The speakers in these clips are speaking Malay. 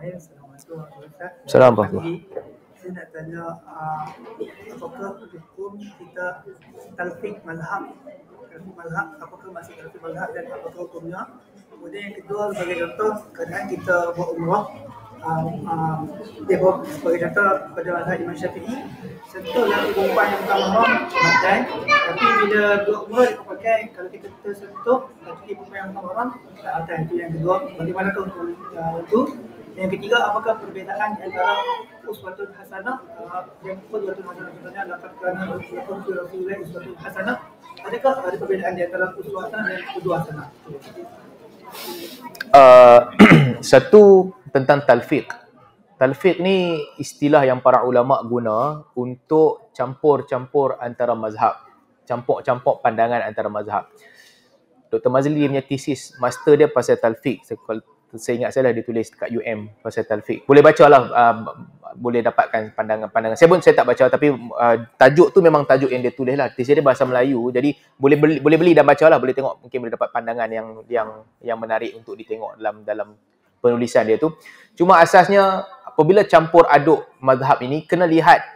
Assalamualaikum warahmatullahi wabarakatuh. Assalamualaikum. Saya nak tanya, apakah hukum kita talfiq mazhab? Talfiq mazhab, apakah masuk talfiq mazhab dan apakah hukumnya? Kemudian yang kedua, sebagai contoh, kadang kita buat umrah, dia buat sebagai contoh pada mazhab Imam Syafi'i, sentuh lelaki perempuan yang bukan mahram pakai, tapi bila buat umrah dia pakai, kalau kita tersentuh lelaki perempuan yang bukan mahram tak pakai. Itu yang kedua. Bagaimanakah hukum itu? Yang ketiga, apakah perbezaan antara uswatun hasanah yang qudwatun hasanah, contohnya laqad kana lakum fi rasulillahi uswatun hasanah, adakah ada perbezaan di antara uswah hasanah dan qudwah hasanah? Satu tentang talfiq. Talfiq ni istilah yang para ulama guna untuk campur-campur antara mazhab, campur-campur pandangan antara mazhab. Dr. Mazli punya thesis master dia pasal talfiq. Saya ingat saya lah dia tulis dekat UM pasal talfiq. Boleh baca lah, boleh dapatkan pandangan. Saya tak baca, tapi tajuk tu memang tajuk yang dia tulis lah. Thesis dia bahasa Melayu, jadi boleh beli dan baca lah. Boleh tengok, mungkin boleh dapat pandangan yang menarik untuk ditengok dalam penulisan dia tu. Cuma asasnya apabila campur aduk mazhab ini, kena lihat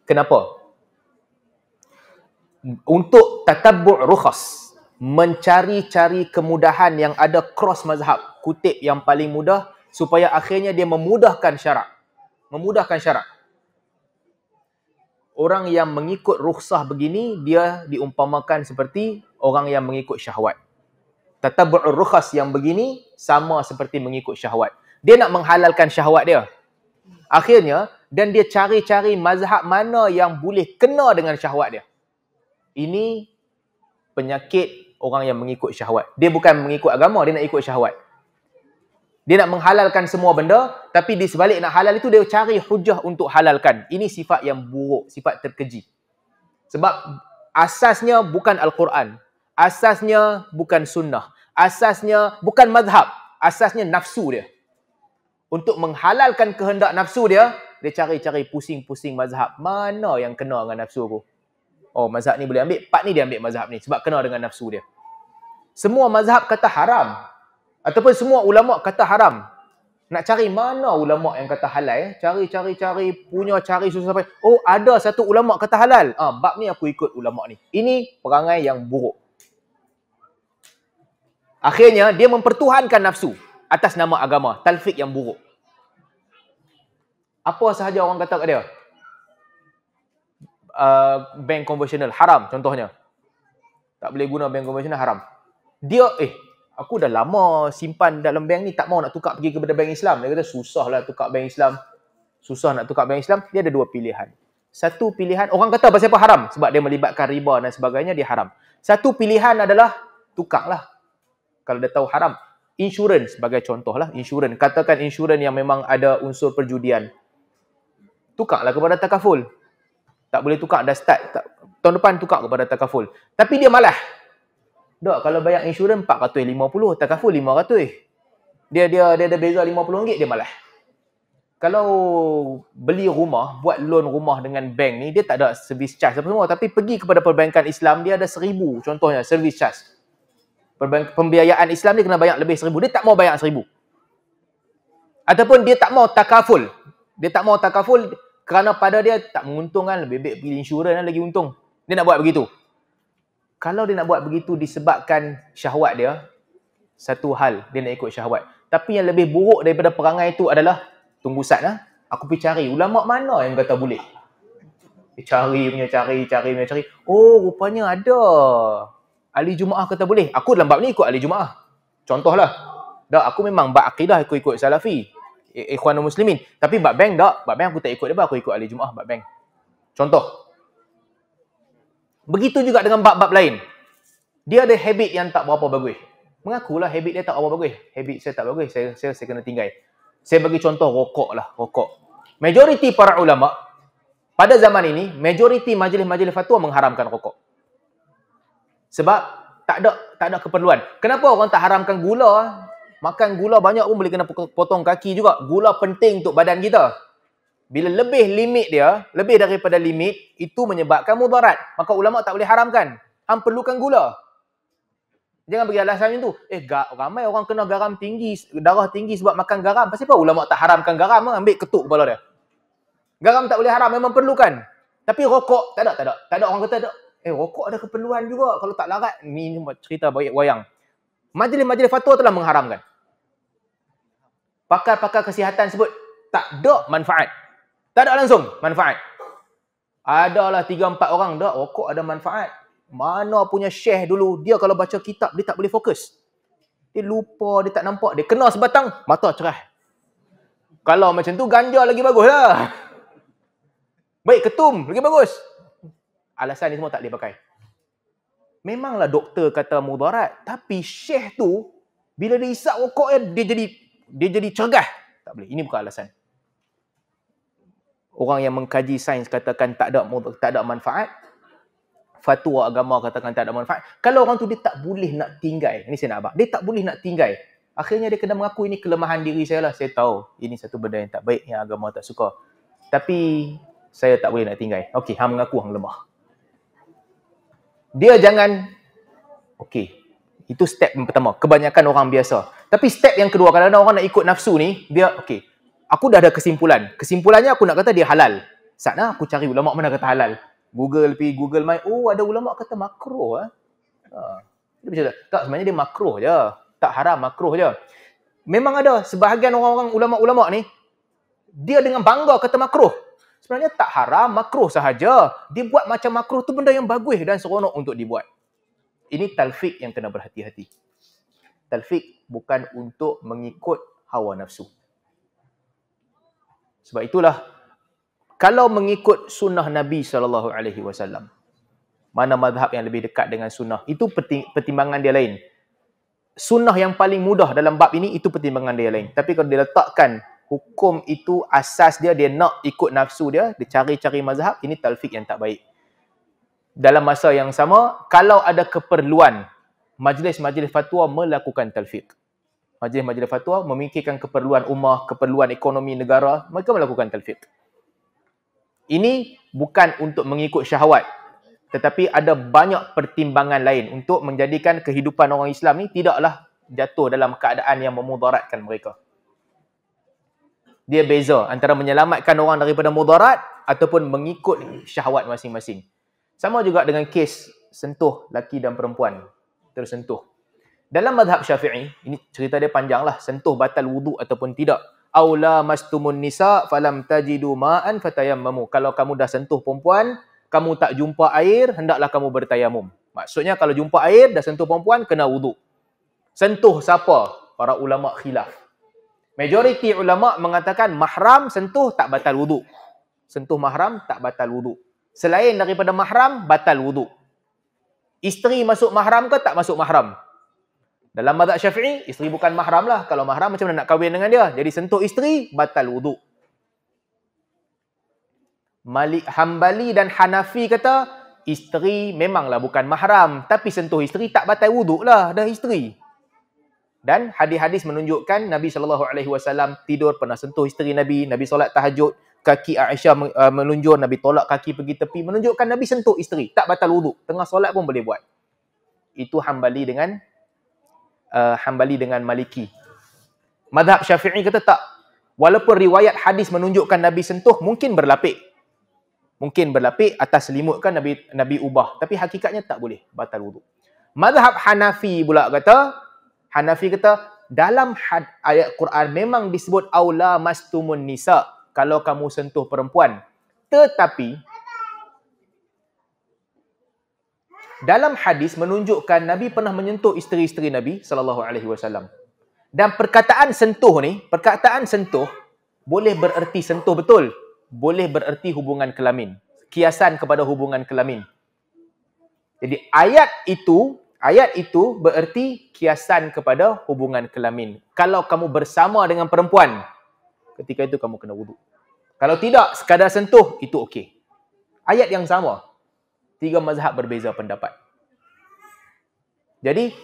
kenapa. Untuk tatabbu' rukhas, mencari-cari kemudahan yang ada cross mazhab, kutip yang paling mudah, supaya akhirnya dia memudahkan syarak. Orang yang mengikut rukhsah begini, dia diumpamakan seperti orang yang mengikut syahwat. Tatabbu'ur rukhas yang begini sama seperti mengikut syahwat. Dia nak menghalalkan syahwat dia. Akhirnya, dan dia cari-cari mazhab mana yang boleh kena dengan syahwat dia. Ini penyakit orang yang mengikut syahwat. Dia bukan mengikut agama, dia nak ikut syahwat. Dia nak menghalalkan semua benda, tapi di sebalik nak halal itu, dia cari hujah untuk halalkan. Ini sifat yang buruk, sifat terkeji. Sebab asasnya bukan Al-Quran. Asasnya bukan sunnah. Asasnya bukan mazhab. Asasnya nafsu dia. Untuk menghalalkan kehendak nafsu dia, dia cari-cari pusing-pusing mazhab. Mana yang kena dengan nafsu aku? Oh, mazhab ni boleh ambil, part ni dia ambil mazhab ni. Sebab kena dengan nafsu dia. Semua mazhab kata haram. Ataupun semua ulama' kata haram. Nak cari mana ulama' yang kata halal. Cari susah sampai. Oh, ada satu ulama' kata halal. Bab ni aku ikut ulama' ni. Ini perangai yang buruk. Akhirnya, dia mempertuhankan nafsu atas nama agama. Talfiq yang buruk. Apa sahaja orang kata kat dia? Bank konvensional haram contohnya. Tak boleh guna bank konvensional, haram. Dia, aku dah lama simpan dalam bank ni, tak mau nak tukar pergi kepada bank Islam. Dia kata, susahlah tukar bank Islam. Dia ada dua pilihan. Satu pilihan, orang kata pasal apa haram? Sebab dia melibatkan riba dan sebagainya, dia haram. Satu pilihan adalah, tukarlah. Kalau dia tahu haram. Insurans sebagai contoh lah. Insurans. Katakan insurans yang memang ada unsur perjudian. Tukarlah kepada takaful. Tak boleh tukar, dah start. Tahun depan tukar kepada takaful. Tapi dia malah. Dok, kalau bayar insurans 450, takaful 500. Dia ada beza RM50, dia malah. Kalau beli rumah, buat loan rumah dengan bank ni, dia tak ada service charge apa semua. Tapi pergi kepada perbankan Islam, dia ada 1,000 contohnya, service charge. Pembiayaan Islam dia kena bayar lebih 1,000. Dia tak mau bayar 1,000. Ataupun dia tak mau takaful. Kerana pada dia tak menguntungkan, lebih baik pilih insurans lagi untung. Dia nak buat begitu. Kalau dia nak buat begitu disebabkan syahwat dia, satu hal, dia nak ikut syahwat. Tapi yang lebih buruk daripada perangai itu adalah, tunggu sat lah, aku pergi cari ulama' mana yang kata boleh. Dia cari. Oh, rupanya ada. Ahli Jumaah kata boleh. Aku dalam bab ni ikut ahli Jumaah. Contohlah. Aku memang bab akidah aku ikut Salafi. Ikhwanul Muslimin. Tapi bab bank tak. Bab bank aku tak ikut dia, aku ikut ahli Jumaah bab bank. Contoh. Begitu juga dengan bab-bab lain. Dia ada habit yang tak berapa bagus. Mengakulah habit dia tak berapa bagus. Habit saya tak bagus. Saya kena tinggal. Saya bagi contoh rokok. Majoriti para ulama pada zaman ini, majoriti majlis-majlis fatwa mengharamkan rokok. Sebab tak ada keperluan. Kenapa orang tak haramkan gula? Makan gula banyak pun boleh kena potong kaki juga. Gula penting untuk badan kita. Bila lebih limit dia, lebih daripada limit, itu menyebabkan mudarat. Maka ulama tak boleh haramkan. Hang perlukan gula. Jangan bagi alasan macam tu. Ramai orang kena garam tinggi, darah tinggi sebab makan garam. Pasal apa ulama tak haramkan garam? Ambil ketuk kepala dia. Garam tak boleh haram, memang perlukan. Tapi rokok, tak ada. Tak ada orang kata, rokok ada keperluan juga. Kalau tak larat, ni cerita wayang. Majlis-majlis fatwa telah mengharamkan. Pakar-pakar kesihatan sebut, tak ada manfaat. Tak ada langsung manfaat. Adalah 3-4 orang, dah rokok ada manfaat. Mana punya syekh dulu, dia kalau baca kitab, dia tak boleh fokus. Dia lupa, dia tak nampak. Dia kena sebatang, mata cerah. Kalau macam tu, ganja lagi bagus lah. Baik, ketum lagi bagus. Alasan ni semua tak boleh pakai. Memanglah doktor kata mudarat, tapi syekh tu, bila dia isap rokok dia jadi cergah. Tak boleh, ini bukan alasan. Orang yang mengkaji sains katakan tak ada manfaat. Fatwa agama katakan tak ada manfaat. Kalau orang tu dia tak boleh nak tinggal. Ini saya nak abang. Dia tak boleh nak tinggal. Akhirnya dia kena mengaku ini kelemahan diri saya lah. Saya tahu ini satu benda yang tak baik, yang agama tak suka. Tapi saya tak boleh nak tinggal. Okey, hang mengaku hang lemah. Dia jangan, okey. Itu step yang pertama. Kebanyakan orang biasa. Tapi step yang kedua, kalau orang nak ikut nafsu ni, dia okey. Aku dah ada kesimpulan. Kesimpulannya aku nak kata dia halal. Saatnya aku cari ulama mana kata halal. Google mai. Oh, ada ulama kata makruh. Dia macam tak, sebenarnya dia makruh je. Tak haram, makruh je. Memang ada sebahagian orang-orang ulama-ulama ni, dia dengan bangga kata makruh. Sebenarnya tak haram, makruh sahaja. Dia buat macam makruh tu benda yang bagus dan seronok untuk dibuat. Ini talfiq yang kena berhati-hati. Talfiq bukan untuk mengikut hawa nafsu. Sebab itulah, kalau mengikut sunnah Nabi SAW, mana mazhab yang lebih dekat dengan sunnah, itu pertimbangan dia lain. Sunnah yang paling mudah dalam bab ini, itu pertimbangan dia lain. Tapi kalau dia letakkan hukum itu, asas dia nak ikut nafsu dia cari-cari mazhab, ini talfiq yang tak baik. Dalam masa yang sama, kalau ada keperluan, majlis-majlis fatwa melakukan talfiq. Majlis-majlis fatwa memikirkan keperluan ummah, keperluan ekonomi negara, mereka melakukan talfiq. Ini bukan untuk mengikut syahwat, tetapi ada banyak pertimbangan lain untuk menjadikan kehidupan orang Islam ni tidaklah jatuh dalam keadaan yang memudaratkan mereka. Dia beza antara menyelamatkan orang daripada mudarat ataupun mengikut syahwat masing-masing. Sama juga dengan kes sentuh laki dan perempuan tersentuh. Dalam mazhab Syafi'i, ini cerita dia panjang lah, sentuh batal wuduk ataupun tidak. Aula mastumun nisa falam tajidu ma'an fatayammamu. Kalau kamu dah sentuh perempuan, kamu tak jumpa air, hendaklah kamu bertayamum. Maksudnya kalau jumpa air, dah sentuh perempuan, kena wuduk. Sentuh siapa? Para ulama khilaf. Majoriti ulama mengatakan mahram sentuh tak batal wuduk. Sentuh mahram tak batal wuduk. Selain daripada mahram, batal wuduk. Isteri masuk mahram ke tak masuk mahram? Dalam mazhab Syafi'i, isteri bukan mahram lah. Kalau mahram, macam mana nak kahwin dengan dia? Jadi sentuh isteri, batal wuduk. Hambali dan Hanafi kata, isteri memanglah bukan mahram, tapi sentuh isteri tak batal wuduk lah, dah isteri. Dan hadis-hadis menunjukkan Nabi SAW tidur pernah sentuh isteri Nabi, Nabi solat tahajud, kaki Aisyah melunjur, Nabi tolak kaki pergi tepi, menunjukkan Nabi sentuh isteri, tak batal wuduk. Tengah solat pun boleh buat. Itu Hambali dengan Maliki. Mazhab Syafi'i kata tak. Walaupun riwayat hadis menunjukkan Nabi sentuh, mungkin berlapik. Mungkin berlapik atas selimut kan Nabi ubah. Tapi hakikatnya tak boleh. Batal wuduk. Mazhab Hanafi pula kata, dalam ayat Quran memang disebut aula mastumun nisa. Kalau kamu sentuh perempuan. Tetapi, dalam hadis menunjukkan Nabi pernah menyentuh isteri-isteri Nabi SAW. Dan perkataan sentuh boleh bererti sentuh betul. Boleh bererti hubungan kelamin. Kiasan kepada hubungan kelamin. Jadi ayat itu bererti kiasan kepada hubungan kelamin. Kalau kamu bersama dengan perempuan, ketika itu kamu kena wuduk. Kalau tidak, sekadar sentuh, itu okey. Ayat yang sama. 3 mazhab berbeza pendapat. Jadi,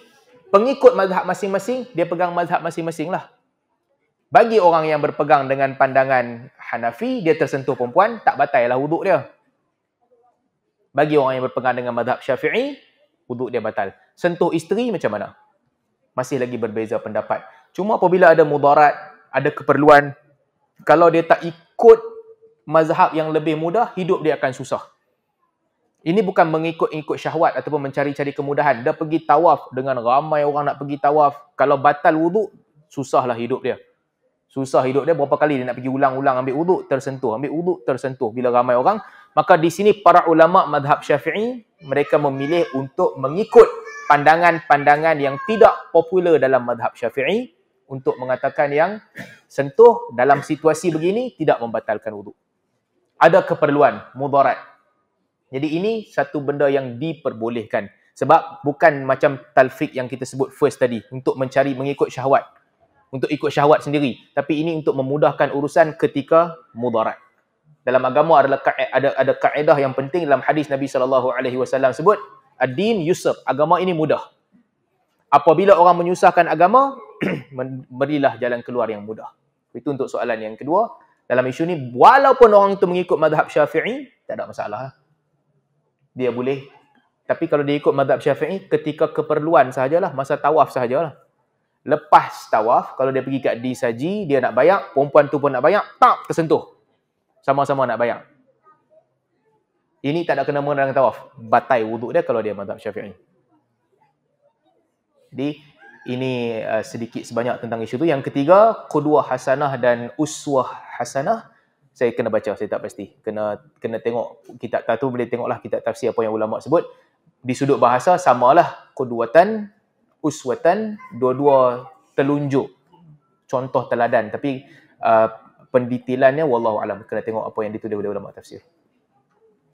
pengikut mazhab masing-masing, dia pegang mazhab masing-masing lah. Bagi orang yang berpegang dengan pandangan Hanafi, dia tersentuh perempuan, tak batal lah wuduk dia. Bagi orang yang berpegang dengan mazhab Syafi'i, wuduk dia batal. sentuh isteri macam mana? Masih lagi berbeza pendapat. Cuma apabila ada mudarat, ada keperluan, kalau dia tak ikut mazhab yang lebih mudah, hidup dia akan susah. Ini bukan mengikut-ikut syahwat ataupun mencari-cari kemudahan. Dia pergi tawaf dengan ramai orang nak pergi tawaf. Kalau batal wuduk, susahlah hidup dia. Susah hidup dia, berapa kali dia nak pergi ulang-ulang ambil wuduk, tersentuh. Ambil wuduk, tersentuh. Bila ramai orang, maka di sini para ulama mazhab Syafi'i, mereka memilih untuk mengikut pandangan-pandangan yang tidak popular dalam mazhab Syafi'i untuk mengatakan yang sentuh dalam situasi begini tidak membatalkan wuduk. Ada keperluan, mudarat. Jadi ini satu benda yang diperbolehkan. Sebab bukan macam talfiq yang kita sebut first tadi, untuk mencari mengikut syahwat. Untuk ikut syahwat sendiri. Tapi ini untuk memudahkan urusan ketika mudarat. Dalam agama ada kaedah yang penting dalam hadis Nabi SAW sebut, ad-din yusr, agama ini mudah. Apabila orang menyusahkan agama, berilah jalan keluar yang mudah. Itu untuk soalan yang kedua. Dalam isu ni, walaupun orang itu mengikut mazhab Syafi'i, tak ada masalah. Dia boleh. Tapi kalau dia ikut mazhab Syafi'i, ketika keperluan sahajalah, masa tawaf sahajalah. Lepas tawaf, kalau dia pergi kat disaji, dia nak bayak, perempuan tu pun nak bayak, tak tersentuh. Sama-sama nak bayak. Ini tak ada kena-mengena dengan tawaf. Batal wuduk dia kalau dia mazhab Syafi'i. Jadi, ini sedikit sebanyak tentang isu tu. Yang ketiga, qudwah hasanah dan uswah hasanah. Saya kena baca, saya tak pasti. Kena tengok kitab tu, boleh tengoklah kitab tafsir apa yang ulama sebut. Di sudut bahasa, samalah qudwatan, uswatan, dua-dua telunjuk, contoh teladan. Tapi pendetailannya wallahu alam, kena tengok apa yang ditulis oleh ulama tafsir.